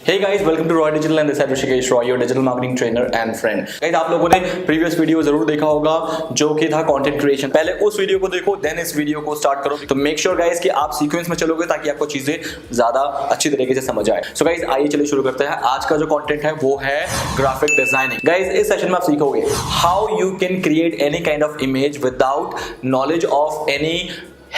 Hey guys, welcome to Roy Digital and this is Rishikesh Roy, your digital marketing trainer and friend. Guys, आप लोगों ने previous video जरूर देखा होगा जो कि था कंटेंट क्रिएशन। पहले उस वीडियो को देखो, देन इस वीडियो को स्टार्ट करो। तो मेक श्योर गाइस कि आप सीक्वेंस में चलोगे ताकि आपको चीजें ज्यादा अच्छी तरीके से समझ आए। सो गाइस आइए चलिए शुरू करते हैं। आज का जो कंटेंट है वो है ग्राफिक डिजाइनिंग। गाइस इस सेशन में आप सीखोगे how you can create any kind of image without knowledge of any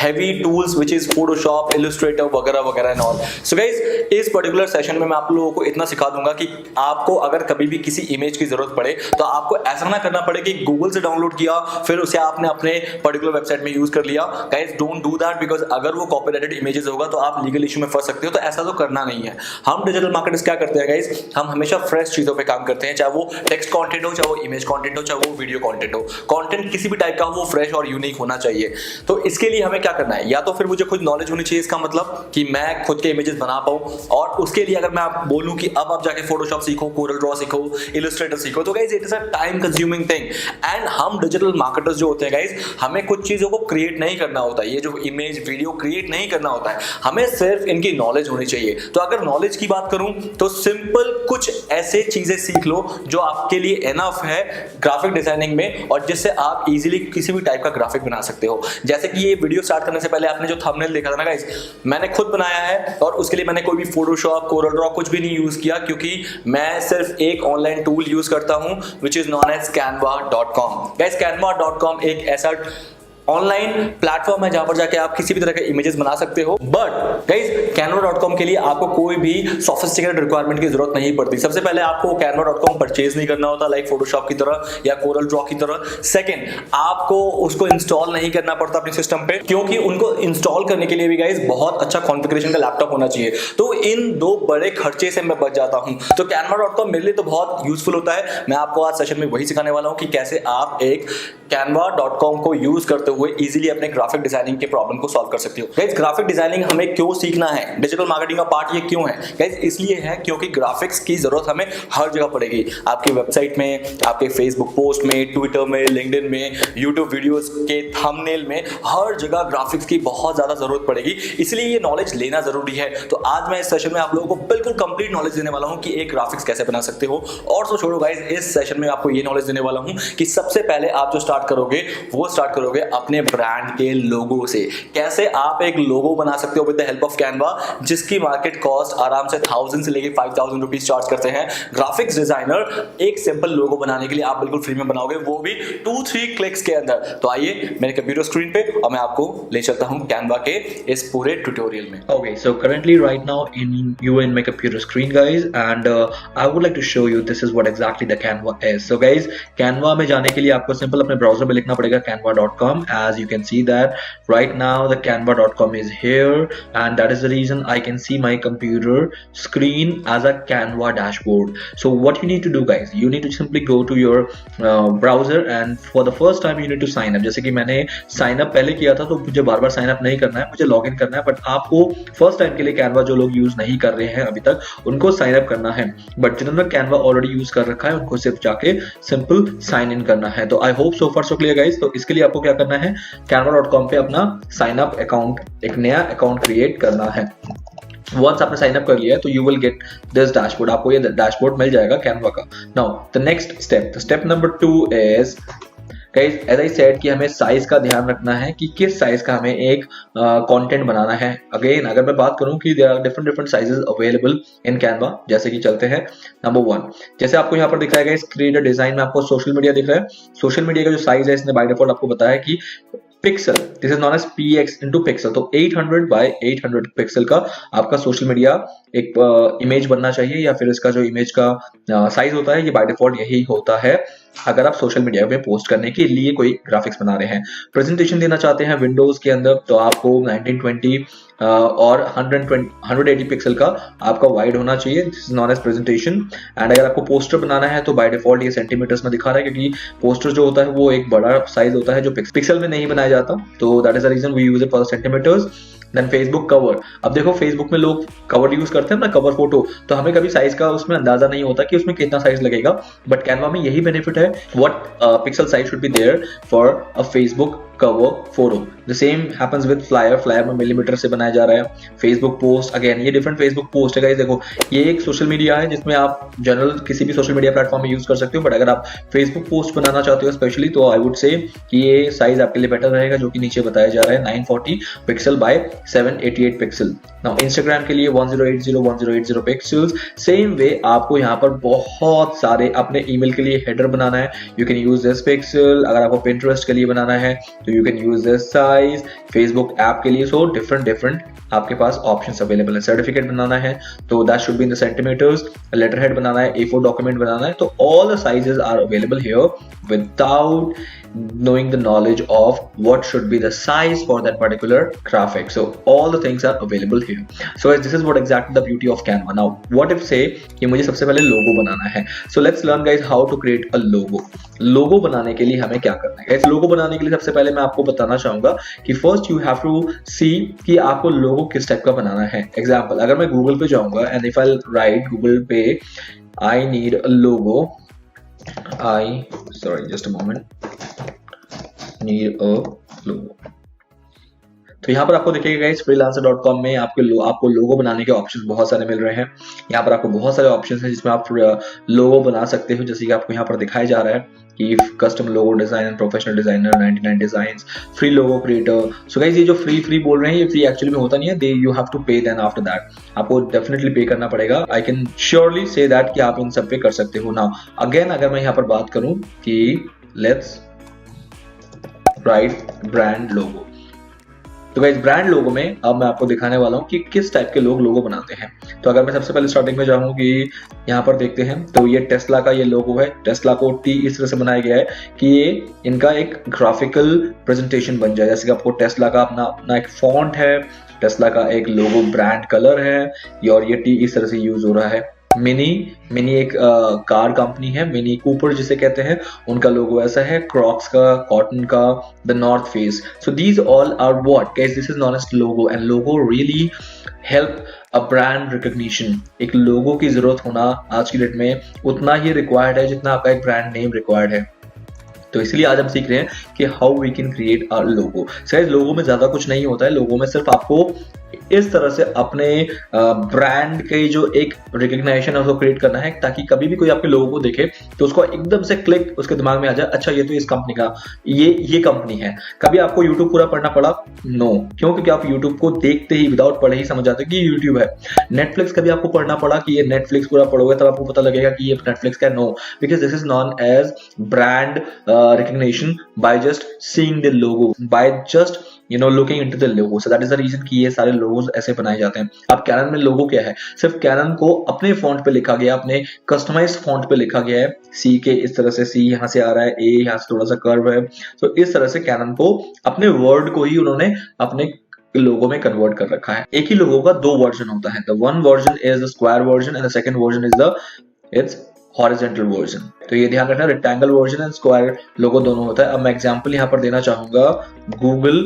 heavy tools which is Photoshop, Illustrator वगैरह वगैरह एंड ऑल। सो गाइस इस पर्टिकुलर सेशन में मैं आप लोगों को इतना सिखा दूंगा कि आपको अगर कभी भी किसी इमेज की जरूरत पड़े तो आपको ऐसा ना करना पड़े कि गूगल से डाउनलोड किया फिर उसे आपने अपने पर्टिकुलर वेबसाइट में यूज कर लिया। Guys don't do that because अगर वो कॉपीराइटेड इमेजेस होगा तो आप लीगल इशू में फंस सकते हो। तो ऐसा तो करना नहीं है। हम डिजिटल मार्केटर्स क्या करते हैं गाइस, हम हमेशा फ्रेश चीजों पे काम करते हैं, चाहे वो टेक्स्ट कंटेंट हो, चाहे वो इमेज कंटेंट हो, चाहे वो वीडियो कंटेंट हो। कंटेंट किसी भी टाइप का हो वो फ्रेश और यूनिक होना चाहिए। तो इसके लिए हमें क्या करना है, या तो फिर मुझे खुद नॉलेज होनी चाहिए, इसका मतलब कि मैं खुद के इमेजेस बना पाऊं। और उसके लिए अगर मैं आप बोलूं कि अब आप जाके फोटोशॉप सीखो, कोरल ड्रॉ सीखो, इलस्ट्रेटर सीखो, तो guys it is a time consuming thing. And हम डिजिटल मार्केटर्स जो होते हैं गाइस, हमें कुछ चीजों को क्रिएट नहीं करना होता है, ये जो इमेज वीडियो क्रिएट नहीं करना होता है, हमें सिर्फ इनकी नॉलेज होनी चाहिए। तो अगर नॉलेज की बात करूं तो सिंपल कुछ ऐसे चीजें सीख लो जो आपके लिए एनफ है ग्राफिक डिजाइनिंग में और जिससे आप इजीली किसी भी टाइप का ग्राफिक बना सकते हो। जैसे कि ये वीडियो स्टार्ट करने से पहले आपने जो थंबनेल देखा था ना गाइस, मैंने खुद बनाया है और उसके लिए मैंने कोई भी फोटोशॉप, कोरल ड्रॉ कुछ भी नहीं यूज किया, क्योंकि मैं सिर्फ एक ऑनलाइन टूल यूज करता हूं which is known as canva.com। Guys canva.com एक ऐसा ऑनलाइन प्लेटफॉर्म है जहां पर जाके आप किसी भी तरह के इमेजेस बना सकते हो। बट गाइस canva.com के लिए आपको कोई भी सोफिस्टिकेटेड रिक्वायरमेंट की जरूरत नहीं पड़ती। सबसे पहले आपको canva.com परचेज नहीं करना होता लाइक फोटोशॉप की तरह या कोरल ड्रॉ की तरह। सेकंड, आपको उसको इंस्टॉल नहीं करना पड़ता अपने सिस्टम पे, क्योंकि उनको इंस्टॉल करने के लिए भी गाइस बहुत अच्छा कॉन्फ़िगरेशन का लैपटॉप होना चाहिए। तो इन दो बड़े खर्चे से मैं बच जाता हूं। तो canva.com मेरे लिए तो बहुत यूजफुल होता है। मैं आपको आज सेशन में वही सिखाने वाला हूं कि कैसे आप एक canva.com को यूज करते हुए इजीली अपने ग्राफिक डिजाइनिंग के प्रॉब्लम को सॉल्व कर सकते हो। गाइस ग्राफिक डिजाइनिंग हमें क्यों सीखना है, डिजिटल मार्केटिंग का पार्ट ये क्यों है गाइस, इसलिए है क्योंकि ग्राफिक्स की जरूरत हमें हर जगह पड़ेगी। आपकी वेबसाइट में, आपके फेसबुक पोस्ट में, ट्विटर में, लिंक्डइन में, यूट्यूब वीडियोस के थंबनेल में, हर जगह ग्राफिक्स की बहुत ज्यादा जरूरत पड़ेगी। इसलिए ये नॉलेज लेना जरूरी है। तो आज मैं इस सेशन में आप लोगों को बिल्कुल कंप्लीट नॉलेज देने वाला हूं कि एक ग्राफिक्स कैसे बना सकते हो। और तो छोड़ो गाइस, इस सेशन में आपको ये नॉलेज देने वाला हूं कि सबसे पहले आप जो स्टार्ट करोगे अपने ब्रांड के लोगो से। कैसे आप एक लोगो बना सकते हो with the help of Canva, जिसकी मार्केट कॉस्ट आराम से 1000 से लेके 5000 रुपीज चार्ज करते हैं ग्राफिक्स डिजाइनर। एक सिंपल लोगो बनाने के लिए आप बिल्कुल फ्री में बनाओगे, वो भी 2-3 क्लिक्स के अंदर। तो आइए मेरे कंप्यूटर स्क्रीन पे और मैं आपको ले चलता हूं कैनवा के इस पूरे ट्यूटोरियल में। Okay, so currently right now in my computer screen guys, and I would like to show you this is what exactly the Canva is. So guys, Canva में जाने के लिए आपको सिंपल अपने ब्राउजर में लिखना पड़ेगा canva.com। as you can see that right now the canva.com is here, and that is the reason I can see my computer screen as a Canva dashboard. So what you need to do guys, you need to simply go to your browser and for the first time you need to sign up। जैसे कि मैंने sign up पहले किया था तो मुझे बार बार sign up नहीं करना है, मुझे login करना है। बट आपको फर्स्ट टाइम के लिए Canva जो लोग यूज नहीं कर रहे हैं अभी तक, उनको साइन अप करना है। बट जिन्होंने Canva ऑलरेडी यूज कर रखा है उनको सिर्फ जाके सिंपल साइन इन करना है। तो आई hope so far so clear guys. तो इसके लिए आपको क्या करना है, canva.com पे अपना साइन अप अकाउंट, एक नया अकाउंट क्रिएट करना है। वंस आपने साइन अप कर लिया है तो you will get this dashboard, आपको ये डैशबोर्ड मिल जाएगा कैनवा का। Now the next step number 2 is guys, as I said कि हमें साइज का ध्यान रखना है कि किस साइज का हमें एक कंटेंट बनाना है। अगेन अगर मैं बात करूं कि there are different sizes available in Canva, जैसे कि चलते हैं नंबर 1। जैसे आपको यहाँ पर दिख रहा है गाइस क्रिएट अ डिजाइन में आपको सोशल मीडिया दिख रहा है। सोशल मीडिया का जो साइज है इसने बाय डिफॉल्ट आपको बताया कि pixel, this is known as px into pixel. तो 800 by 800 पिक्सल का आपका सोशल मीडिया एक इमेज बनना चाहिए, या फिर इसका जो इमेज का साइज होता है ये बाय डिफॉल्ट यही होता है अगर आप सोशल मीडिया में पोस्ट करने के लिए कोई ग्राफिक्स बना रहे हैं। प्रेजेंटेशन देना चाहते हैं विंडोज के अंदर तो आपको 1920 और 180 पिक्सल का आपका वाइड होना चाहिए, this is known as presentation. And अगर आपको पोस्टर बनाना है तो बाय डिफॉल्ट ये सेंटीमीटर्स में दिखा रहा है, क्योंकि पोस्टर जो होता है वो एक बड़ा साइज होता है जो पिक्सल में नहीं बनाया जाता। तो that is the reason we use it for centimetres. Then Facebook cover, अब देखो फेसबुक में लोग कवर यूज करते हैं ना, कवर फोटो, तो हमें कभी साइज का उसमें अंदाजा नहीं होता कि उसमें कितना साइज लगेगा। बट कैनवा में यही बेनिफिट है, what pixel size should be there for a Facebook cover photo, the same happens with flyer. Flyer में मिलीमीटर से बनाया जा रहा है। फेसबुक पोस्ट, अगेन ये डिफरेंट फेसबुक पोस्ट है गाइस। देखो ये एक सोशल मीडिया है जिसमें आप जनरल किसी भी सोशल मीडिया प्लेटफॉर्म में यूज कर सकते हो, बट अगर आप फेसबुक पोस्ट बनाना चाहते हो स्पेशली, तो आई वुड से कि ये साइज आपके लिए बेटर रहेगा, जो कि नीचे बताया जा रहा है 940 pixel by 788 pixel. Now Instagram के लिए 1080 पिक्सल्स। सेम वे आपको यहाँ पर बहुत सारे अपने ईमेल के लिए हेडर बनाना है, you can use this pixel. अगर आपको पिंटरेस्ट के लिए बनाना है तो you can use this size. Facebook app के लिए सो डिफरेंट आपके पास ऑप्शंस अवेलेबल है। सर्टिफिकेट बनाना है तो that should be in the centimeters. Letter head बनाना है, A4 डॉक्यूमेंट बनाना है, तो all the sizes are available here without knowing the knowledge of what should be the size for that particular graphic. So all the things are available here. So this is what exactly the beauty of Canva. Now what if say कि मुझे सबसे पहले लोगो बनाना है, so let's learn guys how to create a logo. लोगो बनाने के लिए हमें क्या करना है guys? लोगो बनाने के लिए सबसे पहले मैं आपको बताना चाहूंगा कि first you have to see कि आपको लोगो किस टाइप का बनाना है। एग्जाम्पल, अगर मैं गूगल पे जाऊंगा and if I'll write Google पे I need a logo, just a moment, need a logo। तो यहाँ पर आपको देखिएगा गाइस freelancer.com में आपको लोगो बनाने के ऑप्शंस बहुत सारे मिल रहे हैं। यहाँ पर आपको बहुत सारे ऑप्शंस हैं जिसमें आप लोगो बना सकते हो, जैसे कि आपको यहाँ पर दिखाया जा रहा है कि custom logo design, professional designer, 99 designs, free logo creator. So guys ये जो फ्री बोल रहे हैं, ये फ्री एक्चुअली में होता नहीं है, यू हैव टू पे देन आफ्टर दैट। आपको डेफिनेटली पे करना पड़ेगा। I can surely say that कि आप इन सब पे कर सकते हो। नाउ अगेन अगर मैं यहाँ पर बात करूं कि लेट्स राइट ब्रांड लोगो, तो गाइस ब्रांड लोगो में अब मैं आपको दिखाने वाला हूँ कि किस टाइप के लोग लोगो बनाते हैं। तो अगर मैं सबसे पहले स्टार्टिंग में जाऊँ कि यहाँ पर देखते हैं, तो ये टेस्ला का ये लोगो है। टेस्ला को टी इस तरह से बनाया गया है कि ये इनका एक ग्राफिकल प्रेजेंटेशन बन जाए। जैसे कि आपको टेस्ला का अपना एक फॉन्ट है, टेस्ला का एक लोगो ब्रांड कलर है, और ये टी इस तरह से यूज हो रहा है। मिनी एक कार कंपनी है, मिनी कूपर जिसे कहते हैं, उनका लोगो ऐसा है। क्रॉक्स का, कॉटन का, the North Face. So these all are what guys, this is known as logo, and logo really help a brand recognition. एक लोगो की जरूरत होना आज की डेट में उतना ही रिक्वायर्ड है जितना आपका एक ब्रांड नेम रिक्वायर्ड है। तो इसलिए आज हम सीख रहे हैं कि how we can create a logo. शायद लोगो में ज्यादा कुछ नहीं होता है, लोगो में सिर्फ आपको इस तरह से अपने ब्रांड के जो एक रिकग्नाइजेशन है उसको क्रिएट करना है, ताकि कभी भी कोई आपके लोगो को देखे तो उसको एकदम से क्लिक उसके दिमाग में आ जाए, अच्छा ये तो इस कंपनी का ये कंपनी है। कभी आपको यूट्यूब पूरा पढ़ना पड़ा? नो। क्यों? क्योंकि आप यूट्यूब को देखते ही विदाउट पढ़े ही समझ जाते कि यूट्यूब है। नेटफ्लिक्स कभी आपको पढ़ना पड़ा कि ये नेटफ्लिक्स पूरा पढ़ोगे तब आपको पता लगेगा कि ये नेटफ्लिक्स का? No, because this is known as brand recognition by just seeing the logo, by just looking into the logo. So that is the reason कि ये सारे लोगोस ऐसे बनाए जाते हैं। अब कैनन में लोगो क्या है? सिर्फ कैनन को अपने फॉन्ट पे लिखा गया, अपने कस्टमाइज्ड फॉन्ट पे लिखा गया है। सी के इस तरह से, सी यहाँ से आ रहा है, ए यहाँ से थोड़ा सा कर्व है। तो इस तरह से कैनन को अपने वर्ड को ही उन्होंने अपने लोगो में कन्वर्ट कर रखा है। एक ही लोगो का दो वर्जन होता है। The one version is the square version and the second version is the it's horizontal version. तो ये ध्यान रखना, रेक्टेंगल वर्जन एंड स्क्वायर लोगो दोनों होता है। अब मैं एग्जांपल यहाँ पर देना चाहूंगा गूगल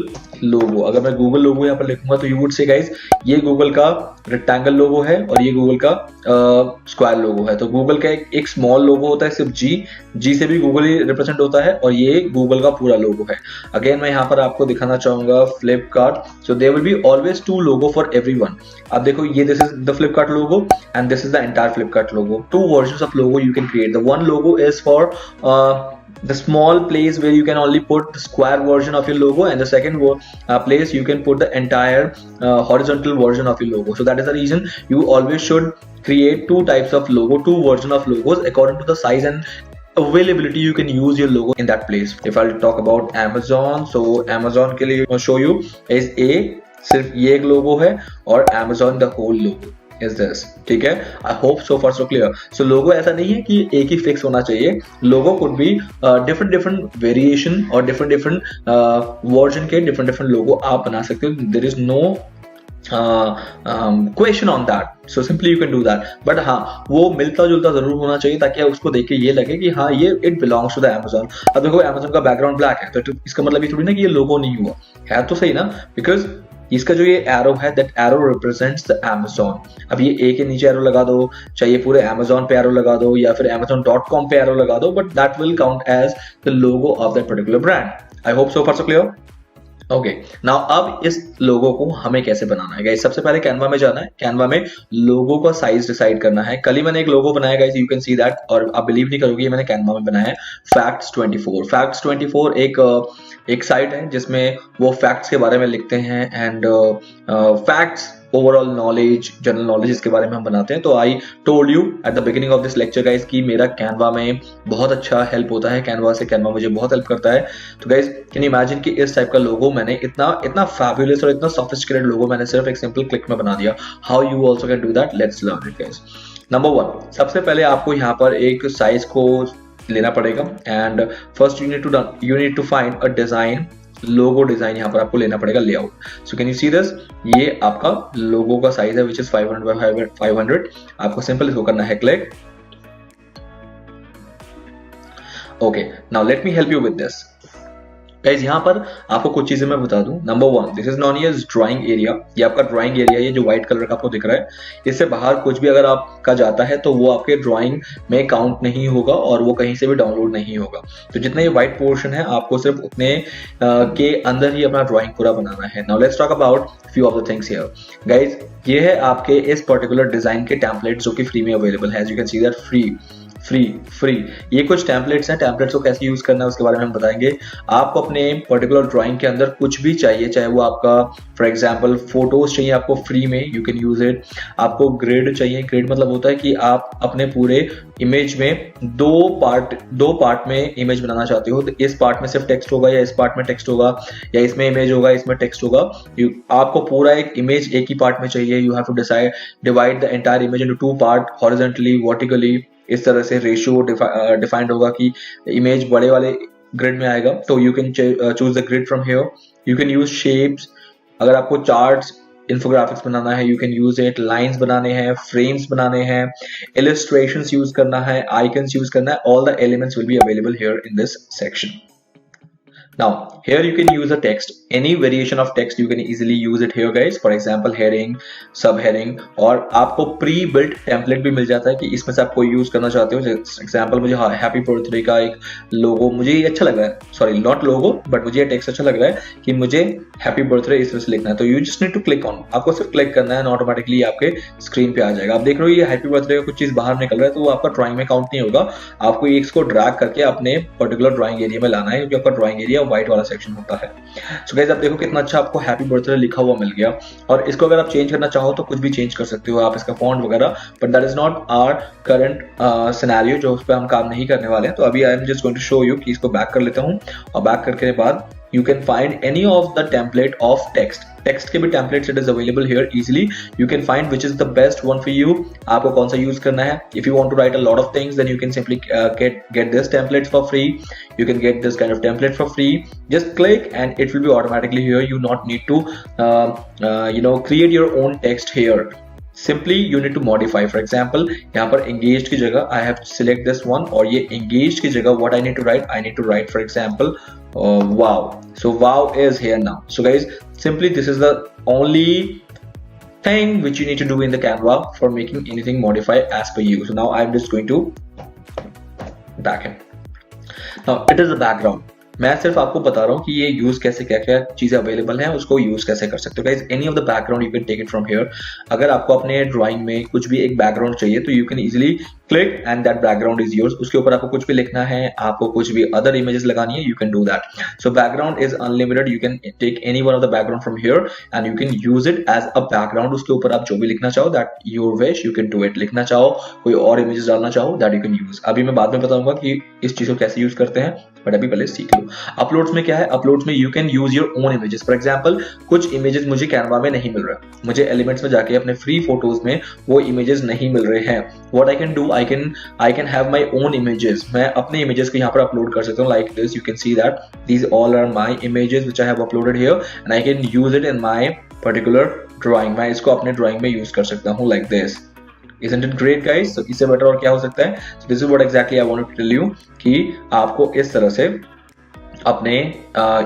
लोगो। अगर मैं गूगल लोगो यहाँ पर लिखूंगा तो यू वुड से गाइस ये गूगल का रेक्टेंगल लोगो है और ये गूगल का स्क्वायर लोगो है। तो गूगल का एक स्मॉल लोगो होता है सिर्फ जी से भी गूगल ही रिप्रेजेंट होता है, और ये गूगल का पूरा लोगो है। अगेन मैं यहाँ पर आपको दिखाना चाहूंगा Flipkart. So there will be always two logo for everyone. अब देखो ये this is the Flipkart logo and this is the entire Flipkart logo. Two versions of logo you can create. The one logo is for the small place where you can only put the square version of your logo, and the second place you can put the entire horizontal version of your logo. So that is the reason you always should create two types of logo, two version of logos according to the size and availability. You can use your logo in that place. If I'll talk about Amazon, so Amazon के लिए show you is सिर्फ ये एक लोगो है, और Amazon the whole logo is this. ठीक है, आई hope so far so clear. सो लोगो ऐसा नहीं है कि एक ही फिक्स होना चाहिए। Logo could be different variation और डिफरेंट वर्जन के डिफरेंट लोगो आप बना सकते हो। There is no question on that, so simply you can do that. But हाँ, वो मिलता जुलता जरूर होना चाहिए ताकि उसको देख के ये लगे कि हाँ ये it belongs to the Amazon। अब देखो Amazon का बैकग्राउंड ब्लैक है तो इसका मतलब ये थोड़ी ना कि ये लोगो नहीं हुआ है, तो सही ना, बिकॉज इसका जो ये एरो है that arrow represents the Amazon। अब ये ए के नीचे एरो लगा दो, चाहिए पूरे Amazon पे एरो लगा दो, या फिर Amazon.com पे एरो लगा दो, but that will count as the logo of that particular brand. I hope so far so clear. Okay now अब इस लोगो को हमें कैसे बनाना है गाइस। सबसे पहले कैनवा में जाना है, कैनवा में लोगो का साइज डिसाइड करना है। कल ही मैंने एक लोगो बनाया guys, you can see that, और आप बिलीव नहीं करोगे ये मैंने कैनवा में बनाया है। Facts24 Facts24 एक साइट है जिसमें वो फैक्ट्स के बारे में लिखते हैं and facts, overall knowledge, general knowledge, इसके बारे में हम बनाते हैं। तो I told you at the beginning of this lecture guys कि मेरा कैनवा में बहुत अच्छा हेल्प होता है, कैनवा से कैनवा मुझे बहुत हेल्प करता है। तो गाइस कैन यू इमेजिन कि इस टाइप का लोगो मैंने इतना फैबुलस और इतना सोफिस्टिकेटेड लोगो मैंने सिर्फ एक सिंपल क्लिक में बना दिया। How you also can do that, let's learn it guys. Number 1, सबसे पहले आपको यहाँ पर एक साइज को लेना पड़ेगा and first you need to find a design, logo design यहाँ पर आपको लेना पड़ेगा, layout. So can you see this, ये आपका लोगो का साइज है विच इज 500 by 500। आपको सिंपल इसको करना है click. Okay now let me help you with this guys. यहाँ पर आपको कुछ चीजें मैं बता दूं। Number 1, this is known as drawing area. ये आपका ड्राइंग एरिया, ये जो व्हाइट कलर का आपको दिख रहा है, इससे बाहर कुछ भी अगर आपका जाता है तो वो आपके ड्राइंग में काउंट नहीं होगा और वो कहीं से भी डाउनलोड नहीं होगा। तो जितना ये व्हाइट पोर्शन है आपको सिर्फ उतने के अंदर ही अपना ड्राइंग पूरा बनाना है। Now let's talk about few of the things here guys. ये है आपके इस पर्टिकुलर डिजाइन के टेम्पलेट जो कि फ्री में अवेलेबल है। As you can see that free ये कुछ टेम्पलेट्स हैं। टेम्पलेट्स को कैसे यूज करना है उसके बारे में हम बताएंगे। आपको अपने पर्टिकुलर ड्राइंग के अंदर कुछ भी चाहिए, चाहे वो आपका फॉर एग्जांपल फोटोज चाहिए आपको फ्री में, यू कैन यूज इट। आपको ग्रिड चाहिए, ग्रिड मतलब होता है कि आप अपने पूरे इमेज में दो पार्ट में इमेज बनाना चाहते हो। तो इस पार्ट में सिर्फ टेक्स्ट होगा या इस पार्ट में टेक्स्ट होगा या इसमें इमेज होगा इसमें टेक्स्ट होगा। आपको पूरा एक इमेज एक ही पार्ट में चाहिए। You have to divide the entire image into 2 part, horizontally, vertically. इस तरह से रेशियो डिफाइंड होगा कि इमेज बड़े वाले ग्रिड में आएगा। तो you can choose the grid from here. You can use shapes, अगर आपको चार्ट्स, इन्फोग्राफिक्स बनाना है you can use it. Lines बनाने हैं, फ्रेम्स बनाने हैं, इलस्ट्रेशंस यूज करना है, आइकन्स यूज करना है, all the elements will be available here in this section. Now here you can use a text, any variation of text you can easily use it here guys. For example heading, subheading, और आपको pre-built template भी मिल जाता है कि इसमें से आप कोई यूज करना चाहते हो। एग्जाम्पल मुझे हैप्पी बर्थडे का एक लोगो, मुझे ये अच्छा लग रहा है, सॉरी नॉट लोगो बट मुझे ये टेक्स्ट अच्छा लग रहा है कि मुझे हैप्पी बर्थडे इस तरह से लिखना है। तो you just need to click on, आपको सिर्फ क्लिक करना है, ऑटोमेटिकली आपके स्क्रीन पे आ जाएगा। आप देख रहे हो ये हैप्पी बर्थडे का कुछ चीज बाहर निकल रहा है तो वो आपका ड्राइंग में काउंट नहीं होगा। आपको इसको ड्रैग करके अपने पर्टिकुलर ड्राइंग एरिया में लाना है क्योंकि आपका ड्राइंग एरिया व्हाइट वाला सेक्शन होता है। सो गाइस आप देखो कितना अच्छा आपको हैप्पी बर्थडे लिखा हुआ मिल गया। और इसको अगर आप चेंज करना चाहो तो कुछ भी चेंज कर सकते हो आप, इसका फॉन्ट वगैरह, but that is not our current scenario जो उस पर हम काम नहीं करने वाले हैं। तो अभी I am just going to show you कि इसको बैक कर लेता हूँ और बैक करके बाद you can find any of the template of text के भी templates it is available here easily. You can find which is the best one for you, आपको कौन सा use करना है। If you want to write a lot of things then you can simply get this template for free. You can get this kind of template for free. Just click and it will be automatically here. You not need to create your own text here. Simply you need to modify. For example यहाँ पर engaged की जगह I have to select this one और ये engaged की जगह what I need to write, I need to write for example wow. So wow is here now. So guys simply this is the only thing which you need to do in the Canva for making anything modify as per you. So now I'm just going to back in. Now it is the background. मैं सिर्फ आपको बता रहा हूँ कि ये use कैसे, क्या क्या चीजें अवेलेबल हैं उसको यूज कैसे कर सकते हो guys. Any of the background you can take it from here. अगर आपको अपने ड्राइंग में कुछ भी एक बैकग्राउंड चाहिए तो you can easily click and that background is yours. उसके ऊपर आपको कुछ भी लिखना है, आपको कुछ भी अदर इमेजेस लगानी है, you can do that. So background is unlimited, you can take any one of the background from here and you can use it as a background. उसके ऊपर आप जो भी लिखना चाहो that your wish, you can do it. लिखना चाहो, कोई और इमेजेस डालना चाहो दैट यू कैन यूज। अभी मैं बाद में बताऊंगा कि इस चीज को कैसे यूज करते हैं बट अभी पहले सीख लो। अपलोड्स में क्या है, अपलोड्स में you can use your own images. For example कुछ इमेजेस मुझे कैनवा में नहीं मिल रहा, मुझे एलिमेंट्स में जाके अपने फ्री फोटोज में वो इमेजेस नहीं मिल रहे हैं। What I can do, I can have my own images. मैं अपने इमेजेस को यहाँ पर अपलोड कर सकता हूँ like this. You can see that these all are my images which I have uploaded here and I can use it in my particular drawing. मैं इसको अपने ड्राइंग में यूज कर सकता हूँ like this. Isn't it great guys? So इससे better और क्या हो सकता है। So this is what exactly I want to tell you कि आपको इस तरह से अपने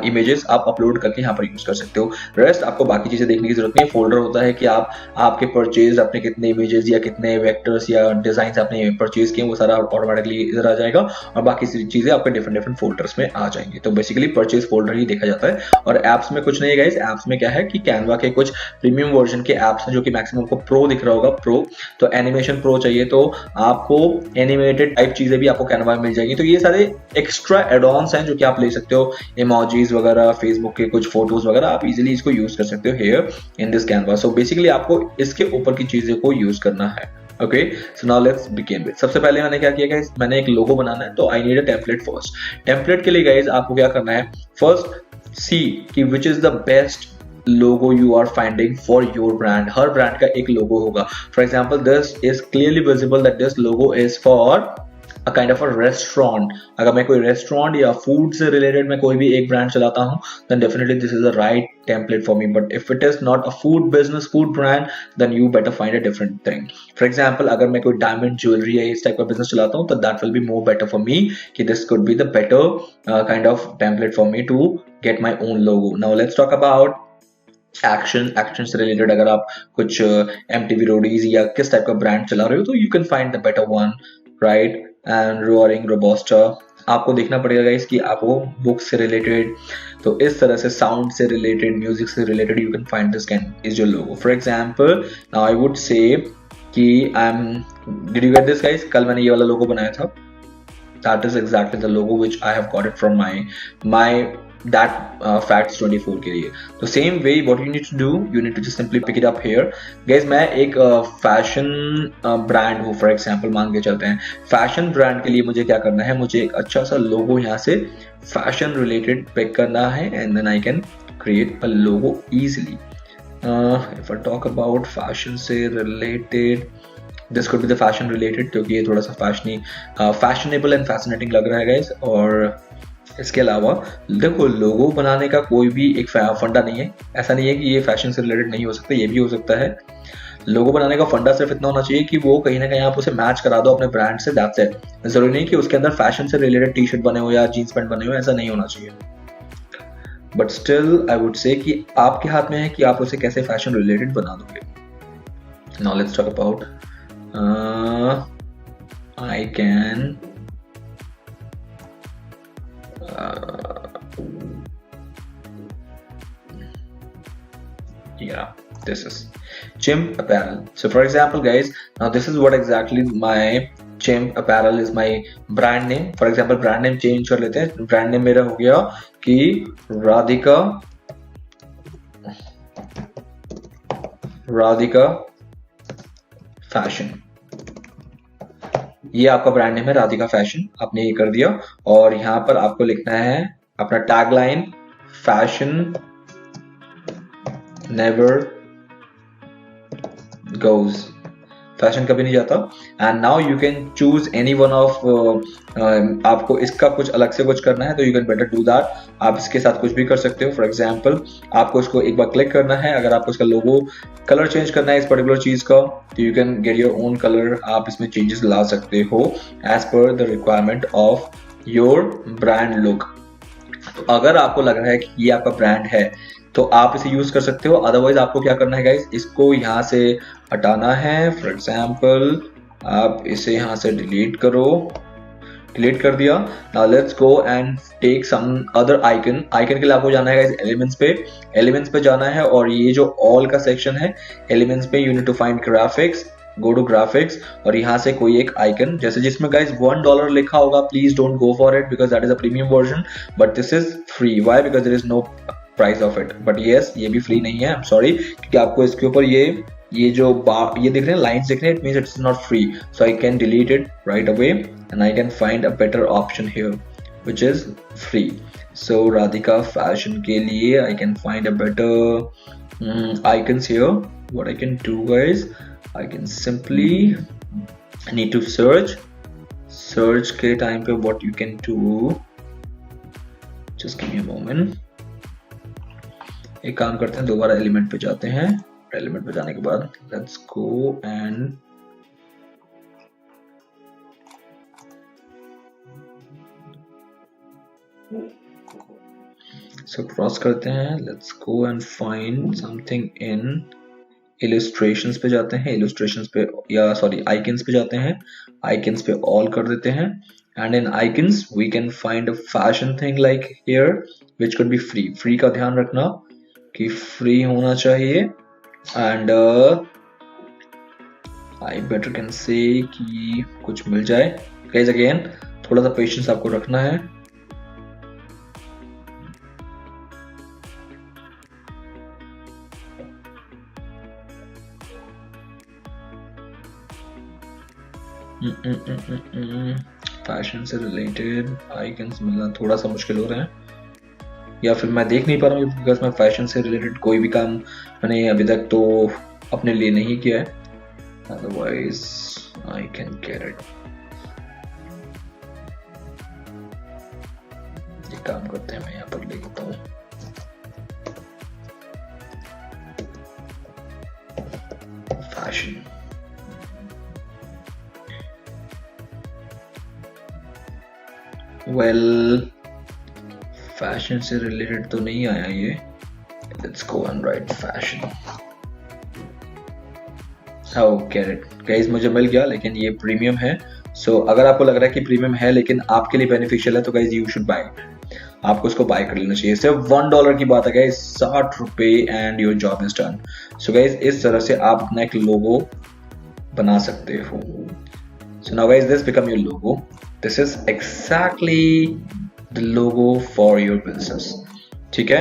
इमेजेस आप अपलोड करके यहाँ पर यूज कर सकते हो। रेस्ट आपको बाकी चीजें देखने की जरूरत नहीं है। फोल्डर होता है कि आप आपके परचेज, अपने कितने इमेजेस या कितने वेक्टर्स या डिजाइन आपने परचेज किए, वो सारा ऑटोमेटिकली इधर आ जाएगा और बाकी चीजें आपके डिफरेंट डिफरेंट फोल्डर्स में आ जाएंगी। तो बेसिकली परचेज फोल्डर ही देखा जाता है। और एप्स में कुछ नहीं है गाइस, एप्स में क्या है कि कैनवा के कुछ प्रीमियम वर्जन के एप्स हैं जो कि मैक्सिमम को प्रो दिख रहा होगा, प्रो। तो एनिमेशन प्रो चाहिए तो आपको एनिमेटेड टाइप चीजें भी आपको कैनवा में मिल जाएगी। तो ये सारे एक्स्ट्रा एड ऑन्स हैं जो कि आप ले सकते हो, इमोजीज वगैरह, फेसबुक के कुछ फोटोज वगैरह, आप इजीली इसको यूज कर सकते हो here in this Canva. So basically आपको इसके ऊपर की चीजें को यूज करना है। Okay, so now let's begin with. सबसे पहले मैंने क्या किया गाइस, मैंने एक लोगो बनाना है, तो I need a template first. Template के लिए गाइस आपको क्या करना है, फर्स्ट सी कि which is the best logo you are finding for your brand. हर ब्रांड का एक लोगो होगा। For example this is clearly visible that this logo is for a kind of a restaurant. अगर मैं कोई restaurant या food से related मैं कोई भी एक ब्रांड चलाता हूँ, then definitely this is the right template for me. But if it is not a food business, food brand, then you better find a different thing. For example, अगर मैं कोई diamond jewelry या इस type का business चलाता हूँ, तो that will be more better for me कि this could be the better kind of template for me to get my own logo. Now let's talk about action से related. अगर आप कुछ MTV रोडीज या किस टाइप का brand चला रहे हो, तो you can find the better one, right. And roaring robusta आपको देखना पड़ेगा गाइस कि आपको बुक्स से रिलेटेड, तो इस तरह से साउंड से रिलेटेड, म्यूजिक से related you can find this can is your logo. For example now I would say कि I am, did you get this guys, कल मैंने ये वाला लोगो बनाया था, that is exactly the logo which I have got it from my that facts 24 के लिए। तो same way what you need to do, you need to just simply pick it up here guys। मैं एक fashion brand हूँ, for example मान के चलते हैं। फैशन ब्रांड के लिए मुझे क्या करना है, मुझे एक अच्छा सा लोगो यहाँ से फैशन रिलेटेड पिक करना है and then I can create a logo easily. If I talk about fashion से related, this could be the fashion related, क्योंकि ये थोड़ा सा फैशनेबल एंड फैसिनेटिंग लग रहा है गाइस। और इसके अलावा देखो, लोगो बनाने का कोई भी एक फंडा नहीं है। ऐसा नहीं है कि ये फैशन से रिलेटेड नहीं हो सकता, ये भी हो सकता है। लोगो बनाने का फंडा सिर्फ इतना होना चाहिए कि वो कहीं ना कहीं आप उसे मैच करा दो अपने ब्रांड से, दैट्स इट। जरूरी नहीं कि उसके अंदर फैशन से रिलेटेड टी शर्ट बने हो या जीन्स पैंट बने हो, ऐसा नहीं होना चाहिए। But still I would say कि आपके हाथ में है कि आप उसे कैसे फैशन रिलेटेड बना दोगे। Now let's talk about I can yeah, this is Chimp Apparel. So for example guys, now this is what exactly my Chimp Apparel is my brand name. For example brand name change कर लेते हैं। brand name मेरा हो गया कि Radhika fashion. ये आपका brand name है, राधिका फैशन। आपने ये कर दिया और यहाँ पर आपको लिखना है अपना tagline, fashion never goes, fashion कभी नहीं जाता। And now you can choose any one of, आपको इसका कुछ अलग से कुछ करना है तो you can better do that. आप इसके साथ कुछ भी कर सकते हो। फॉर एग्जांपल आपको इसको एक बार क्लिक करना है, अगर आपको इसका लोगो कलर चेंज करना है इस पर्टिकुलर चीज का, तो you can get your own colour. आप इसमें चेंजेस ला सकते हो as per the requirement of your brand look. तो अगर आपको लग रहा है कि ये आपका ब्रांड है तो आप इसे यूज कर सकते हो। अदरवाइज आपको क्या करना है गाइस, इसको यहाँ से हटाना है। फॉर एग्जांपल आप इसे यहाँ से डिलीट करो, डिलीट कर दिया। Now let's go and take some other icon. Icon के लिए आपको जाना है गाइस एलिमेंट्स पे, एलिमेंट्स पे जाना है और ये जो ऑल का सेक्शन है एलिमेंट्स पे, you need to find graphics, go to graphics और यहाँ से कोई एक आइकन जैसे जिसमें गाइस $1 लिखा होगा, please don't go for it because that is a premium version but this is free. Why? Because there is no price of it. But yes, ये भी फ्री नहीं है, आई एम सॉरी, क्योंकि आपको इसके ऊपर ये जो ये दिख रहे हैं लाइंस दिख रहे हैं, it means it's not free. So I can delete it right away and I can find a better option here which is free. So Radhika fashion के लिए I can find a better icons here. What I can do guys, I can simply need to search के time पे what you can do, just give me a moment। एक काम करते हैं, दोबारा element पे जाते हैं। एलिमेंट पे जाने के बाद let's go and so cross करते हैं, let's go and find something in illustrations पे जाते हैं, इलस्ट्रेशंस पे या सॉरी आइकन्स पे जाते हैं, आइकन्स पे ऑल कर देते हैं and in icons we can find a fashion thing like here which could be free. Free का ध्यान रखना कि फ्री होना चाहिए and I better can say कि कुछ मिल जाए। गाइस अगेन थोड़ा सा पेशेंस आपको रखना है। फैशन से रिलेटेड आइकन्स मिलना थोड़ा सा मुश्किल हो रहा है, या फिर मैं देख नहीं पा रहा हूँ बिकॉज मैं फैशन से रिलेटेड कोई भी काम मैंने अभी तक तो अपने लिए नहीं किया है, otherwise I can get it. ये काम करते हैं, मैं यहाँ पर लिखता हूँ फैशन। वेल फैशन से रिलेटेड तो नहीं आया ये, let's go and right fashion. Okay guys मुझे मिल गया, लेकिन ये प्रीमियम है। सो अगर आपको लग रहा है कि प्रीमियम है लेकिन आपके लिए बेनिफिशियल है तो guys you should buy it, आपको इसको बाय कर लेना चाहिए। सिर्फ $1 की बात है गाइस, 60 रुपए and your job is done. So guys इस तरह से आप अपना एक लोगो बना सकते हो। So now guys this become your logo. This is exactly the logo for your business. ठीक है,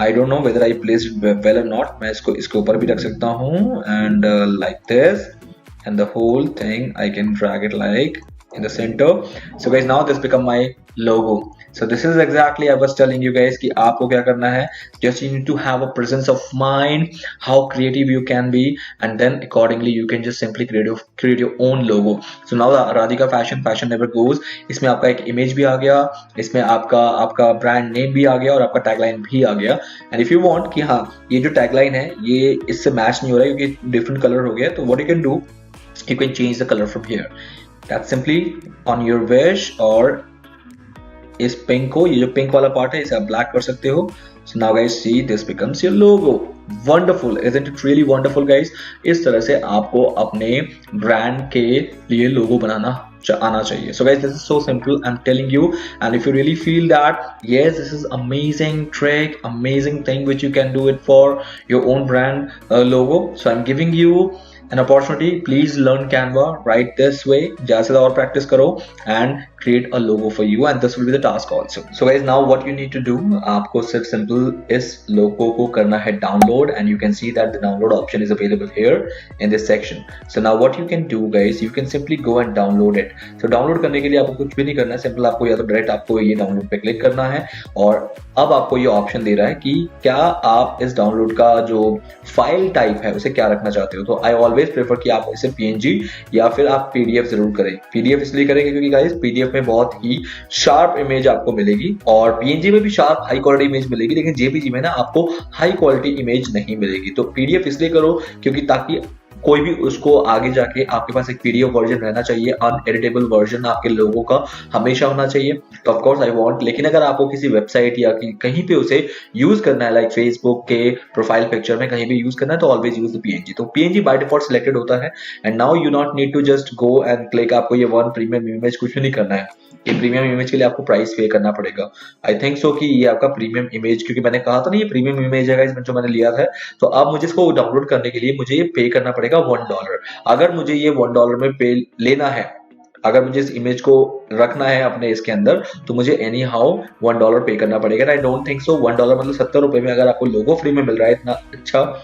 I don't know whether I placed it well or not. मैं इसको इसके ऊपर भी रख सकता हूँ and like this, and the whole thing I can drag it like in the center. So guys now this become my logo. So this is exactly I was telling you guys कि आपको क्या करना है, just you need to have a presence of mind, how creative you can be, and then accordingly you can just simply create your own logo. So now Radhika fashion never goes. इसमें आपका एक image भी आ गया, इसमें आपका brand name भी आ गया और आपका टैगलाइन भी आ गया। एंड इफ यू वांट कि हाँ ये जो टैगलाइन है ये इससे मैच नहीं हो रहा है क्योंकि डिफरेंट कलर हो गया, तो what you can do, you can change the color from here. That's simply on your wish, और इस पिंक को, ये जो पिंक वाला पार्ट है इसे आप ब्लैक कर सकते हो। So now guys see this becomes your logo. Wonderful, isn't it really wonderful guys? इस तरह से आपको अपने ब्रांड के लिए लोगो बनाना आना चाहिए। So guys this is so simple, I'm telling you, and if you really feel that yes this is amazing trick, amazing thing which you can do it for your own brand logo, so I'm giving you an opportunity. Please learn Canva right this way, ज़्यादा से ज़्यादा और practice करो and create a logo for you, and this will be the task also. So guys now what you need to do, आपको सिर्फ simple इस logo को करना है download, and you can see that the download option is available here in this section. So now what you can do guys, you can simply go and download it. So download करने के लिए आपको कुछ भी नहीं करना है, simple आपको या तो direct आपको ये download पे click करना है, और अब आपको ये option दे रहा है कि क्या आप इस download का जो file type है उसे क्या रखना चाहते हो। तो I always prefer कि आप इसे PNG या फिर आप PDF जरूर करें। PDF इसलिए करेंगे क्योंकि गाइस PDF में बहुत ही शार्प इमेज आपको मिलेगी, और PNG में भी शार्प हाई क्वालिटी इमेज मिलेगी, लेकिन JPG में ना आपको हाई क्वालिटी इमेज नहीं मिलेगी। तो PDF इसलिए करो क्योंकि ताकि कोई भी उसको आगे जाके आपके पास एक PDF वर्जन रहना चाहिए, अनएडिटेबल वर्जन आपके लोगों का हमेशा होना चाहिए। तो ऑफ कोर्स आई वांट, लेकिन अगर आपको किसी वेबसाइट या कहीं पे उसे यूज करना है लाइक फेसबुक के प्रोफाइल पिक्चर में कहीं भी यूज करना है तो ऑलवेज यूज द PNG। तो PNG बाय डिफॉल्ट सिलेक्टेड होता है, and now you not need to just go and click, आपको ये वन प्रीमियम इमेज कुछ नहीं करना है। ये प्रीमियम इमेज के लिए आपको प्राइस पे करना पड़ेगा। आई थिंक सो कि ये आपका प्रीमियम इमेज, क्योंकि मैंने कहा था ना ये प्रीमियम इमेज है इसमें जो मैंने लिया था, तो अब मुझे इसको डाउनलोड करने के लिए मुझे ये पे करना पड़ेगा $1। अगर मुझे ये $1 में पे लेना है, अगर मुझे इस इमेज को रखना है अपने इसके अंदर, तो मुझे एनी हाउ $1 पे करना पड़ेगा। आई डोंट थिंक सो $1 मतलब 70 रुपए में अगर आपको लोगो फ्री में मिल रहा है इतना अच्छा,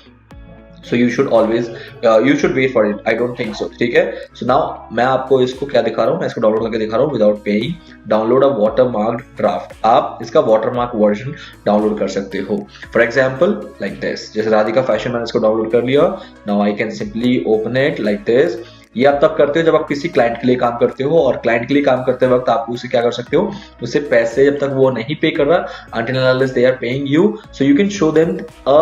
so you should always you should wait for it. I don't think so. ठीक है, so now मैं आपको इसको क्या दिखा रहा हूँ, मैं इसको डाउनलोड करके दिखा रहा हूँ without paying. डाउनलोड अ watermarked draft. आप इसका watermark वर्जन डाउनलोड कर सकते हो। For example like this, जैसे राधिका फैशन मैंने इसको डाउनलोड कर लिया। Now I can simply open it like this, ये आप तब करते हो जब आप किसी क्लाइंट के लिए काम करते हो, और क्लाइंट के लिए काम करते वक्त आप उसे क्या कर सकते हो, उसे पैसे जब तक वो नहीं पे कर रहा, until and unless they are paying you, so you can show them a